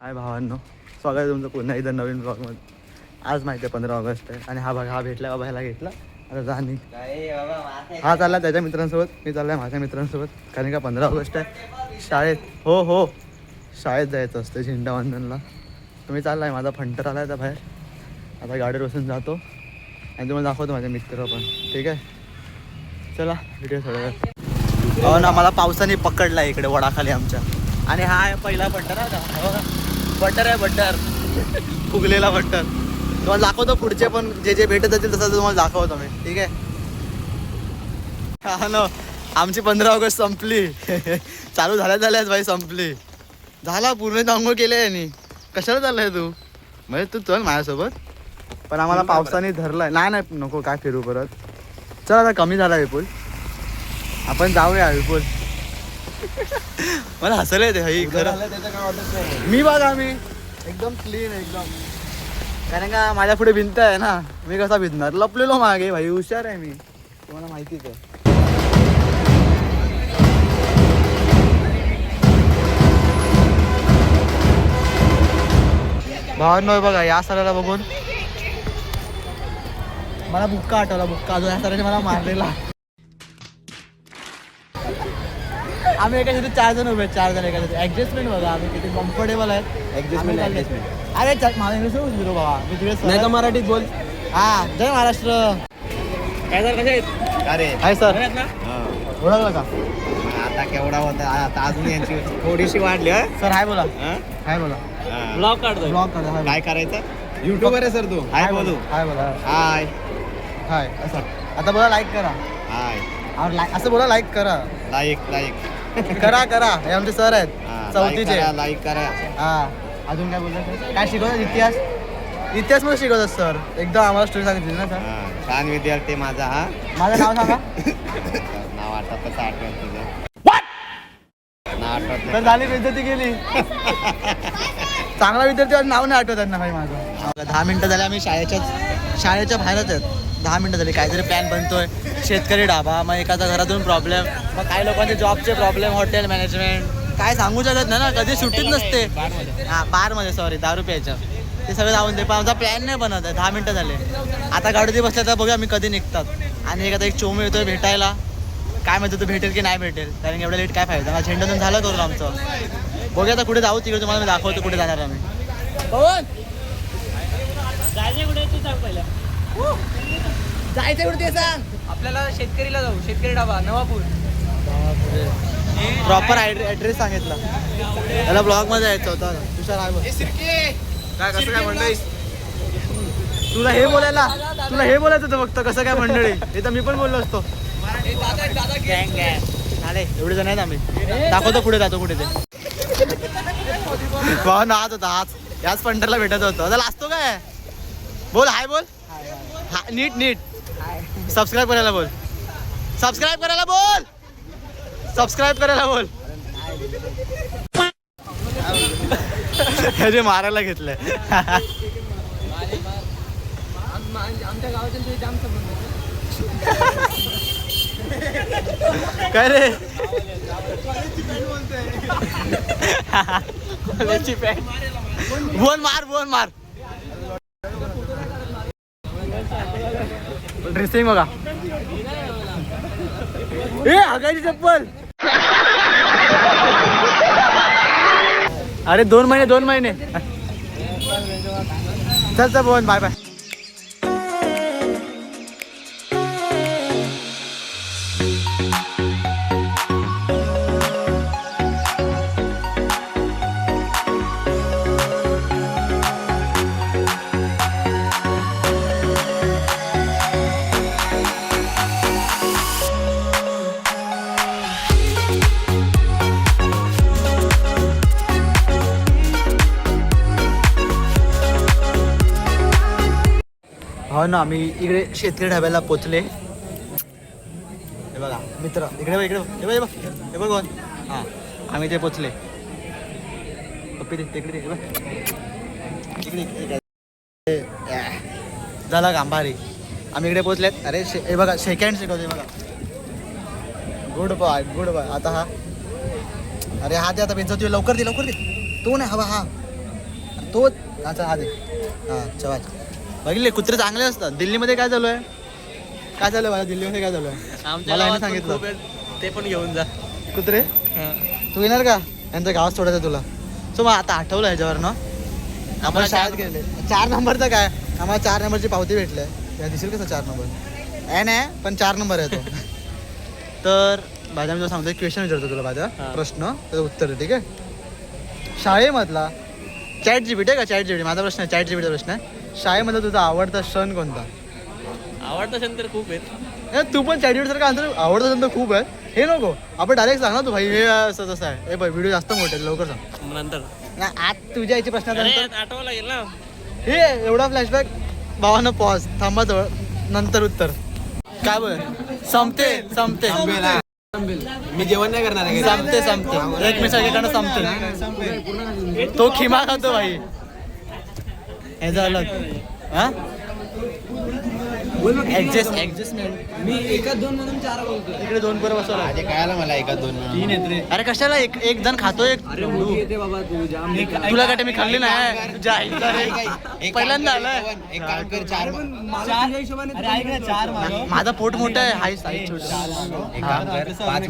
हाय भावांनो, स्वागत आहे तुमचं पुन्हा एकदा नवीन ब्लॉगमध्ये. आज माहिती आहे 15 ऑगस्ट आहे आणि हा बघा, हा भेटला बाबा, ह्याला घेतला. आता जाणी हा चालला त्याच्या मित्रांसोबत, मी चाललाय माझ्या मित्रांसोबत. कारण का 15 ऑगस्ट आहे, शाळेत हो शाळेत जायचं असतं झेंडावंदनला. तुम्ही चाललाय, माझा फंटर आलाय तर बाहेर. आता गाडीवर बसून जातो आणि तुम्हाला दाखवतो माझे मित्र पण. ठीक आहे, चला व्हिडिओ सगळं. हो ना, मला पावसाने पकडला इकडे वडाखाली आमच्या. आणि हा आहे पहिला बटर आहे का, बटर आहे, बटर फुगलेला बटर. तुम्हाला दाखवतो पुढचे पण जे जे भेटत असतील तसं तुम्हाला दाखवतो मी. ठीक आहे, हा ना, आमची 15 ऑगस्ट संपली. चालू झाल्याच भाई संपली. झाला पूर्ण अंघोळ केले यांनी. कशाला चाललाय तू? म्हणजे तू चल माझ्यासोबत, पण आम्हाला पावसाने धरलाय. नाही नको, काय फिरू परत. चल आता कमी झाला विपुल, आपण जाऊया विपुल. मला हसलं येते हई खरं. मी बघा, मी एकदम क्लीन एकदम. कारण का माझ्या पुढे भिंत आहे ना, मी कसा भिजणार? लपलेलो मागे भाई, हुशार आहे मी, तुम्हाला माहितीच आहे. भावांनो बघा, या सराला बघून मला बुक्का आठवला. बुक्का अजून या सराने मला मारलेला. आम्ही एका तिथे 4 जण उभे आहेत, 4 जण एका तिथे. ऍडजस्टमेंट बघा, आम्ही किती कम्फर्टेबल आहेत. ऍडजस्टमेंट. अरे माझा इंग्लिश बोलतो बाबा, मी तुझे नाही का मराठीत बोल. हा, जय महाराष्ट्र. काय सर, कसे आहेत? अरे हाय सर, ओळखलं का? आता केवढा होता, आता अजून यांची थोडीशी वाढली. सर हाय बोला, हाय बोला. ब्लॉग काढतो, ब्लॉग काढतो. काय करायचं? युट्यूबर आहे सर तू. हाय बोलू, हाय बोला, हाय हाय असं. आता बोला लाईक करा. हाय, असं बोला लाईक करा. लाईक करा. हे आमचे सर आहेत, चौथीचे. लाईक करा. हा, अजून काय बोलतात? काय शिकवतात? इतिहास मध्ये शिकवतात सर. एकदा आम्हाला स्टोरी सांगितली ना सर. छान विद्यार्थी माझा. हा, माझं नाव सांगा. नाव आठवत, कसं आठवत तुझं? नाव आठवत तर झाली विद्यार्थी गेली. चांगला विद्यार्थी नाव नाही आठवत ना भाई माझं. 10 मिनिटं झाले, आम्ही शाळेच्या बाहेरच आहेत. 10 मिनिटं झाली, काहीतरी प्लॅन बनतोय. शेतकरी ढाबा, मग एखादा घरातून प्रॉब्लेम, मग काही लोकांचे जॉबचे प्रॉब्लेम, हॉटेल मॅनेजमेंट, काय सांगू शकत नाही ना, कधी सुट्टीच नसते. हां, बारमध्ये, सॉरी, दारू प्यायचं, ते सगळं जाऊन दे. पण आमचा प्लॅन नाही बनत आहे. 10 मिनिटं झाले, आता गाडीत बसल्या तर बघूया आम्ही कधी निघतात. आणि एखादा एक चोमू येतोय भेटायला, काय माहिती तो भेटेल की नाही भेटेल, कारण एवढं लेट काय फायदा. झेंडातून झालं करून आमचं. बघूया आता कुठे जाऊ, तिकडे तुम्हाला मी दाखवतो कुठे जाणार आम्ही. जायचं कुठे ते सांग. आपल्याला शेतकरीला जाऊ, शेतकरी ढाबा, नवापूर. प्रॉपर ॲड्रेस सांगितला. त्याला ब्लॉग मध्ये यायचं होतं. तुषार आहे बघ. काय कसं काय मंडळी? तुला हे बोलायचं होतं फक्त, कसं काय मंडळी? हे तर मी पण बोललो असतो. एवढे जण आहेत आम्ही. दाखवतो पुढे जातो कुठे ते. नाच होता हाच, याच पंढरला भेटत होतं. त्याला असतो काय? बोल, हाय बोल. हा, नीट सबस्क्राईब करायला बोल. हे मारायला घेतलंय. आमच्या गावाच्या जाम संबंध. काय रे? बोल मार. ड्रेसिंग बघा. ए, हगायची चप्पल. अरे 2 महिने. चल बोल, बाय. हो ना, आम्ही इकडे शेतकरी ढाब्याला पोचले. हे बघा मित्र, इकडे बघ कोण. हां, आम्ही ते पोचले. झाला काम भारी. आम्ही इकडे पोचलेत. अरे हे बघा, सेकंड शिकवते बघा. Good boy. आता हा, अरे हा ते आता बेंच लवकर दे. तो नाही हवा. हा तो अच्छा हा दे हां चवाच बघितले कुत्रे चांगले असतात. दिल्लीमध्ये काय चालू आहे काय चालू आहे माझ्या दिल्लीमध्ये काय चालू आहे मला यांनी सांगितलं ते पण घेऊन जा. कुत्रे तू येणार का यांचं गावात सोडायचं तुला. सो मग आता आठवलं ह्याच्यावरनं आपण शाळेत गेले 4 नंबरचं काय आम्हाला 4 नंबरची पावती भेटली आहे. दिसेल कसं 4 नंबर आहे नाही पण 4 नंबर आहे तो. तर माझ्या मी तुला सांगतो क्वेश्चन विचारतो तुला माझा प्रश्न त्याचं उत्तर आहे ठीक आहे. शाळेमधला चॅट जीपीटी आहे का चॅट जीपीटी माझा प्रश्न आहे चॅट जीपीटीचा प्रश्न आहे. शाळेमधला तुझा आवडता सण कोणता. आवडता सण तर खूप आहेत. तू पण चॅट जीपीटी सारखा आन्सर आवडता सण तर खूप आहे हे नको आपण डायरेक्ट सांग ना तू भाई हे असं तसं आहे हे भाई व्हिडिओ जास्त मोठे आहे लवकर सांग. नंतर आज तुझ्या याची प्रश्नानंतर आठवावं लागेल ना. हे एवढा फ्लॅशबॅक भावानं पॉज थांबा जवळ नंतर उत्तर काय बोल संपते मी जेवण नाही करणार आहे संपते एक मिनिट संपते तो खिमा खातो भाई हे झालं हा ऍडजस्टमेंट मी एका 2 म्हणून 4 बोलतोय. इकडे 2 बरोबर बसवला आधी कळालं मला एका 2 3 आहेत रे. अरे कशाला एक जण खातो एक अरे मोठी येते बाबा तू जाम. तुला काय मी खाल्ली नाही तुझ्या आईचा रे. पहिल्यांदा आलाय एक काम कर 4 तुझ्या हिशोबाने अरे ऐक ना 4 मागव. माझा पोट मोठा आहे हाय साईज छोटी एक काम कर 5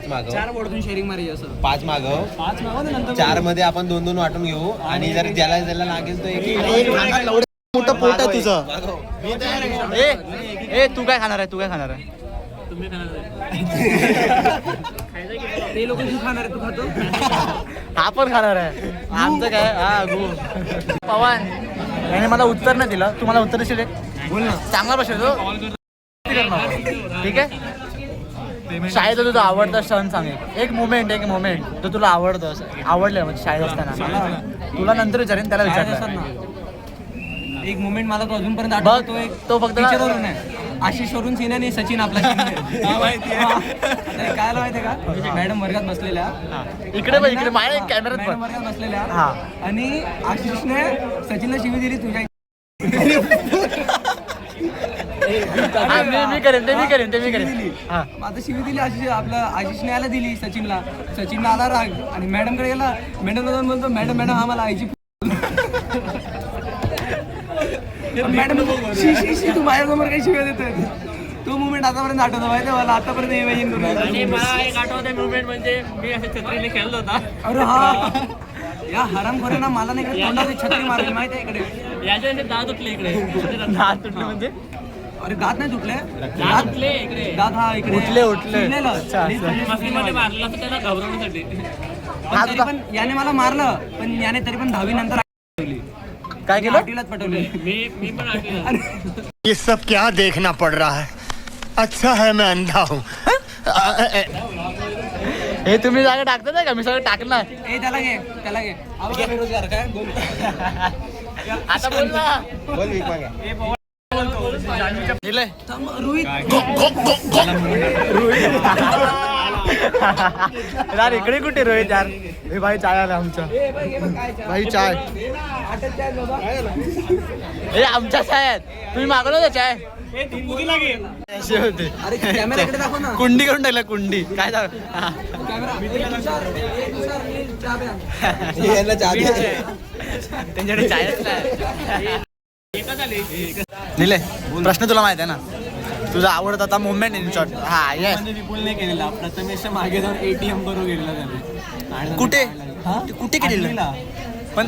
मागव 4 बोर्डून शेअरिंग मारायची असं. 5 मागव 5 मागव ना नंतर 4 मध्ये आपण 2-2 वाटून घेऊ आणि जर ज्याला लागेल तो एक मोठं पोट आहे तुझं ए तू काय खाणार आहे तुम्ही खाणार ते लोक तू खाणार आहे तू खातो. हा पण खाणार आहे आमचं काय हा गो पवन याने मला उत्तर नाही दिलं तू मला उत्तर देशील बोल ना चांगला प्रश्न तो ठीक आहे. शाळेचा तुझा आवडता सण सांग एक मोमेंट जो तुला आवडतो आवडलं म्हणजे शाळेत असताना तुला नंतर विचारेन त्याला विचारलं एक मोमेंट मला तो अजूनपर्यंत बघ आठवतो. एक तो फक्त टीचरवरून आहे आशिष वरून सीन आणि सचिन आपला काय माहितीये का मॅडम वर्गात बसलेल्या इकडे बघ इकडे माझ्या कॅमेऱ्यात मॅडम वर्गात बसलेल्या हा आणि आशिषने सचिनला शिवी दिली तुझ्या. मी करेन हा आता शिवी दिली आशिषने आला दिली सचिनला आला राग आणि मॅडमकडे गेला मॅडमला जाऊन बोलतो मॅडम हा मला आईची मॅडम शी तू माझ्यासमोर काही शिव्या देतोय. तो मुवमेंट आतापर्यंत आठवतो माहिती मला आतापर्यंत इमॅजिन करून. आणि मला एक आठवते मुवमेंट म्हणजे मी असे छत्रीने खेळत होता. अरे हा या हरामखोरांना मला नाही इकडे तोंडाची छत्री मारली माहिती आहे इकडे. याच्या दात उठले इकडे. दात तुटले म्हणजे अरे दात नाही तुटले दात उठले इकडे. दात हा इकडे उठले मस्तीमध्ये मारला होता त्याला घाबरवण्यासाठी. पण याने मला मारलं पण याने तरी पण 10वी नंतर काय केलं 8वीलाच पटवले. मी पण आठवलं. ये सब क्या देखना पड़ रहा है अच्छा है मैं अंधा हूँ हे तुम्ही जागा टाकता नाही का मी सगळं टाकणार ए त्याला घे बेरोजगार काय बोल. आता बोल ना बोल वीक मागे दिलंय रोहित यार इकडे कुठे रोहित यार हे भाई चाय आला आमच्या भाई चाय हे आमच्या चाय आहेत तुम्ही मागवलं होतं चाय असे होते अरे कॅमेराकडे दाखव ना कुंडी करून टाकलं कुंडी काय सांग त्यांच्याकडे चायच नाही निले प्रश्न तुला माहित आहे ना तुझा आवडता आता मुवमेंट इन शॉर्ट हा येस विपुल नाही केलेला प्रथमेश मागे जाऊन ATM करून गेलेला त्याने कुठे केलेलं पण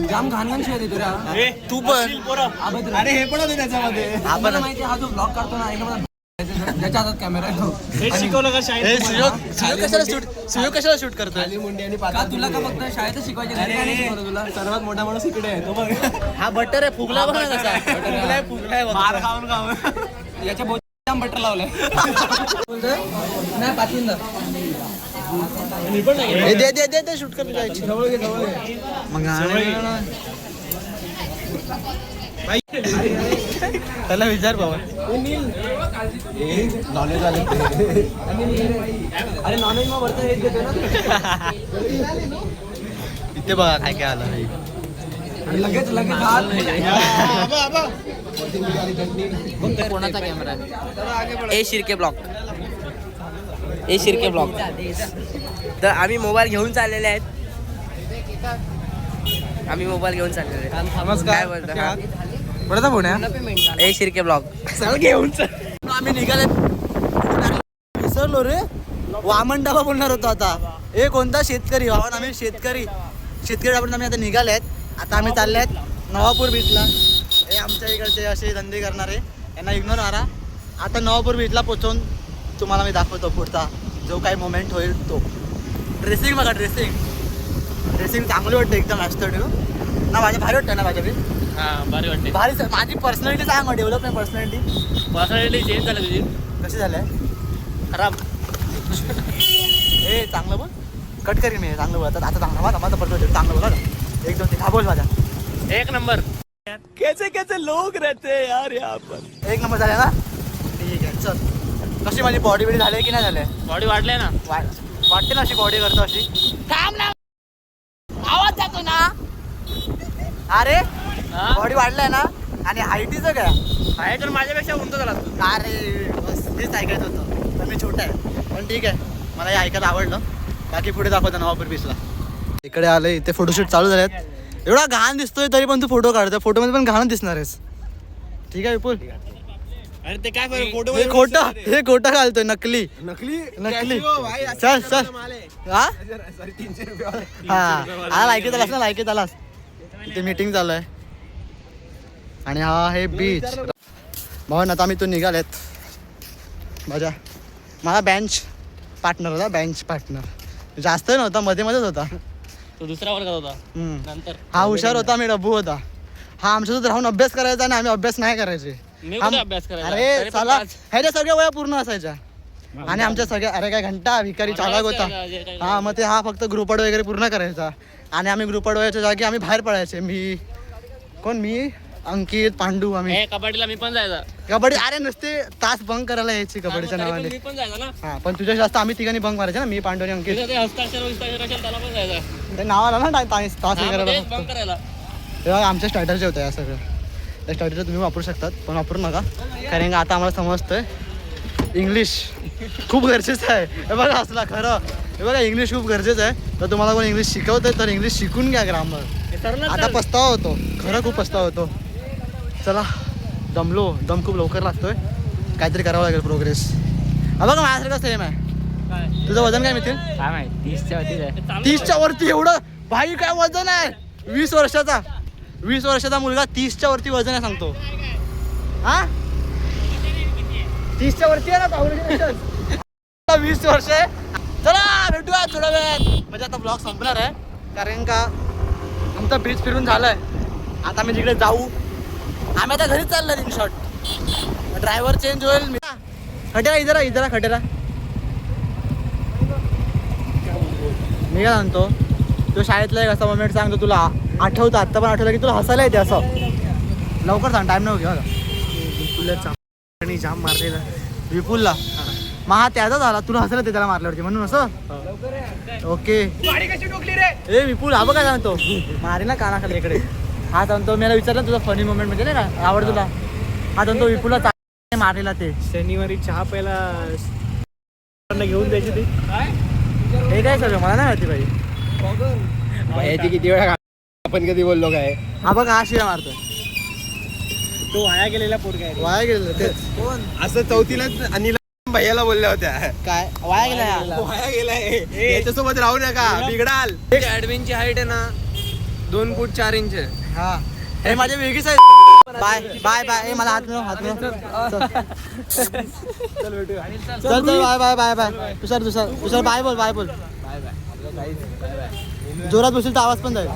जाम घाण शिवाय देतो रे तू पण अरे हे पण होते त्याच्यामध्ये आपण मला माहिती हा जो ब्लॉग करतो ना एकदम ज्याच्या हातात कॅमेरा आहे तो. सुयोग कशाला शूट करतोय का तुला का फक्त शाळेत शिकवायचे घरी काय नाही शिकवलं तुला सर्वात मोठा माणूस इकडे आहे तो बघ हा बटर आहे फुगला बघ ना कसा फुगलाय मार खाऊन याच्या बहुत जाम बटर लावलाय नाही पाचवींदा दे शूट कर जायची मग त्याला विचार बाबा नॉलेज आले अरे नॉनव्हेज मग वरतं हेच देतो ना इथे बघा काय काय आलं आणि लगेच कोणाचा कॅमेरा ए शिर्के ब्लॉग तर आम्ही मोबाईल घेऊन चाललेले आहेत आम्ही मोबाईल घेऊन चाललेलो आहे. नमस्कार. काय बोलता? कसे आहात? कोणाचा फोन आहे? ए शिर्के ब्लॉग चल घेऊन चल. आम्ही निघाले विसरलो रे. वामन डाबा बोलणार होतो आता. हे कोणता शेतकरी वामन, आम्ही शेतकरी डाबा आम्ही आता निघाले आहेत. आता आम्ही चालले आहेत नवापूर बीचला. हे आमच्या इकडचे असे धंदे करणारे, यांना इग्नोर मारा. आता नवापूर बीचला पोचवून तुम्हाला मी दाखवतो पुढचा जो काही मोमेंट होईल तो. ड्रेसिंग बघा, ड्रेसिंग चांगली वाटते एकदम ॲस्थेटिक ना. माझी भारी वाटतं ना माझ्या बी. हा भारी वाटते. भारी माझी पर्सनॅलिटी सांग, डेव्हलपमेंट पर्सनॅलिटी पर्सनॅलिटी चेंज झाली तुझी. कशी झाली आहे? खराब. हे चांगलं बोल. कट करीन मी. चांगलं बोल. आता चांगलं माझा माझा परत चांगलं बोला ना. 1 2 3 हा बोल माझा. एक नंबर. कैसे कैसे लोग रहते हैं यार यहाँ पर. 1 नंबर झाले ना. ठीक आहे चल. कशी माझी बॉडी बिडी झाली की नाही झाली? बॉडी वाढले ना. वाटते ना अशी बॉडी करतो अशी. आवाज जातो ना. अरे हा? बॉडी वाढलाय ना. आणि हाईटीचं काय? आहे तर माझ्यापेक्षा उंच झाला तू. अरे बस हेच ऐकायचं होतं. तर मी छोटा आहे पण ठीक आहे, मला हे ऐकायला आवडलं. बाकी पुढे दाखवतो नवापूर बीचला. इकडे आले, इथे फोटोशूट चालू झाले आहेत. एवढा घाण दिसतोय तरी पण तू फोटो काढतोय. फोटोमध्ये पण घाण दिसणार आहेस. ठीक आहे विपुल. अरे ते काय फोटो हे खोटं घालतोय. नकली नकली चल चल. हा हा लायकीत आलास ना, लायकीत आलास. इथे मीटिंग चालू आहे. आणि हा आहे बीच. भावना आता आम्ही तो निघालेत. माझा बेंच पार्टनर होता. बेंच पार्टनर जास्त नव्हता, मध्ये मध्येच होता. तो दुसरा वर्गात होता. हम्म. नंतर हा हुशार होता, मी डब्बू होता. हा आमच्यासोबत राहून अभ्यास करायचा आणि आम्ही अभ्यास नाही करायचे. मी कुठे अभ्यास करायला? अरे तरी पण चला, पाच. ह्याच्या सगळ्या वया पूर्ण असायच्या. आणि आमच्या सगळ्या अरे काय घंटा भिकारी चालाक होता. हा मग ते हा फक्त ग्रुपड वगैरे पूर्ण करायचा. आणि आम्ही ग्रुपड व्हायच्या जागी आम्ही बाहेर पडायचे. मी अंकित पांडू आम्ही हे कबड्डीला मी पण जायचा. कबड्डी. अरे नुसते तास बंक करायला यायची कबड्डीच्या तरी पण नावाने. मी पण जायचा ना. हा पण तुझ्या जास्त आम्ही तिघांनी बंक मारायचे ना. मी पांडू आणि अंकित. तिथं ते हस्ताक्षर असेल त्याला पण जायचा. ते नाव आला ना तास तास हे हा, करायला म्हणजे फक्त. बंक करायला. तेव्हा आमच्या स्टार्टरचे होते या सगळं. त्या स्टार्टर तुम्ही वापरू शकतात पण वापरू नका, कारण का आता आम्हाला समजतंय इंग्लिश खूप गरजेचं आहे. हे बघा असला खरं. हे बघा इंग्लिश खूप गरजेचं आहे. तर तुम्हाला कोण इंग्लिश शिकवतंय तर इंग्लिश शिकून घ्या ग्रामर. आता पस्तावा होतो, खरं खूप पस्तावा होतो. चला दम खूप लवकर लागतोय. काहीतरी करावं लागेल प्रोग्रेस. हा बघा माझ्यासारखं सेम आहे. काय तुझं वजन काय मिळतील? काय माहिती 30च्या वरती आहे. 30च्या वरती एवढं भाई काय वजन आहे? 20 वर्षाचा मुलगा 30च्या वरती वजन आहे सांगतो. हा 30च्या वरती आहे ना पाहुणे. 20 वर्ष आहे. चला भेटूया थोड्या वेळात. म्हणजे आता ब्लॉग संपणार आहे कारण का आमचा बीच फिरून झालाय. आता आम्ही तिकडे जाऊ. आम्ही आता घरीच चाललो इन शॉर्ट. ड्रायव्हर चेंज होईल. खटेरा इधर खटेरा. मी काय सांगतो, तो शाळेतला एक असा मोमेंट सांगतो तुला आठवतं. आत्ता पण आठवलं की तुला हसायला येते असं. लवकर सांग, टाइम नाही घेऊ. विपुलला जाम मारलेला. विपुलला मग हा त्याचा झाला. तुला हसायला येते त्याला मारल्यावरती म्हणून असं. ओके ए विपुल हा बघ काय सांगतो, मारे ना कानाखाली इकडे. हा सांगतो मला विचारलं तुझा फनी मोमेंट म्हणजे नाही का आवड तुला. हा सांगतो विपुलला मारलेला ते शनिवारी चहा प्यायला घेऊन जायची ते. हे काय सगळं मला नाही माहिती भाई. याची किती वेळा आपण कधी बोललो काय. हा बघ हा शिरा मारतोय. तो वाया गेलेला पोरगा आहे. वाया गेलेलं तेच. कोण असं चौथीलाच अनिल भैयाला बोलल्या होत्या. काय वाया गेला? वाया गेलाय. याच्यासोबत राहू नका बिघडाल. ॲडमिनची हाईट आहे ना 2 फूट 4 इंच. हा हे माझे वेगळीच आहे. Bye bye bye. मला हात मिळव, हात मिळव. चल bye bye bye bye. Tushar bye बोल. जोरात बसेल तर आवाज पण जाईल.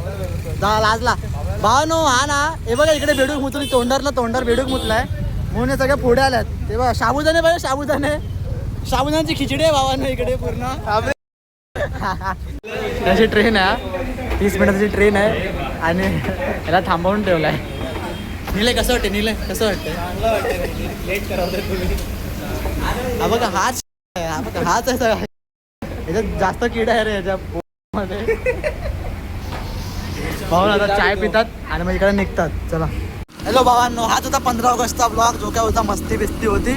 लाजला भावनो. हा ना हे बघा इकडे बेडूक मुतली. तोंडार बेडूक मुतलाय म्हणून हे सगळे पुढे आल्यात. ते बघा साबुदाणे पाहिजे. साबुदाण्याची खिचडी आहे भावानं इकडे पूर्ण. त्याची ट्रेन आहे 30 मिनिटाची ट्रेन आहे आणि याला थांबवून ठेवलाय. निलय कसं वाटते? हा बघा हाच आहे सगळा. याच्यात जास्त किडा आहे रे याच्या मध्ये. भाऊ आता चाय पितात आणि मग इकडे निघतात. चला हॅलो भावांनो, हाच होता 15 ऑगस्टचा ब्लॉग. जो काय होता मस्ती बिस्ती होती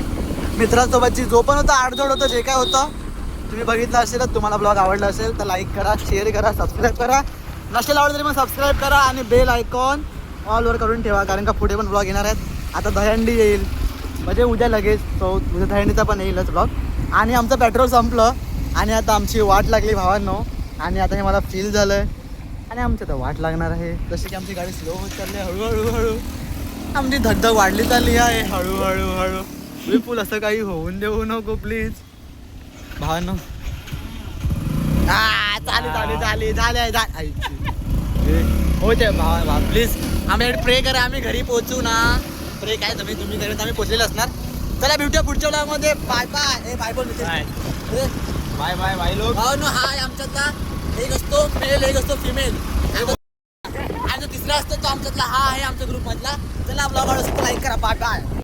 मित्रांसोबतची. जो पण होता आडजोड होतं. जे काय होतं तुम्ही बघितलं असेल. तुम्हाला ब्लॉग आवडला असेल तर लाईक करा, शेअर करा, सबस्क्राईब करा. नसेल आवडलं तरी मग सबस्क्राईब करा आणि बेल आयकॉन ऑलवर करून ठेवा, कारण का पुढे पण ब्लॉग येणार आहेत. आता दहीहंडी येईल म्हणजे उद्या लगेच, तो उद्या दहीहंडीचा पण येईलच ब्लॉग. आणि आमचं पेट्रोल संपलं आणि आता आमची वाट लागली भावांनो. आणि आता हे मला फील झालं आणि आमची आता वाट लागणार आहे. जशी की आमची गाडी स्लो होत चालली आहे, हळूहळू आमची धगधग वाढली चालली आहे हळूहळू. विपुल असं काही होऊन देऊ नको प्लीज भावांनो. झाली होते भावा प्लीज. आम्ही प्रे करा, आम्ही घरी पोहोचू ना. प्रे काय तुम्ही घरी, आम्ही पोहोचलेलो असणार. चला भेटूया पुढच्या ब्लॉगमध्ये. Bye bye. बाय बोल बाय बाय बाय लोक. भावांनो हाय आमच्यातला एक असतो मेल, एक असतो फिमेल, आणि जो तिसरा असतो तो आमच्यातला हा आहे आमच्या ग्रुप मधला. चला ब्लॉग आवडला लाईक करा. Bye bye.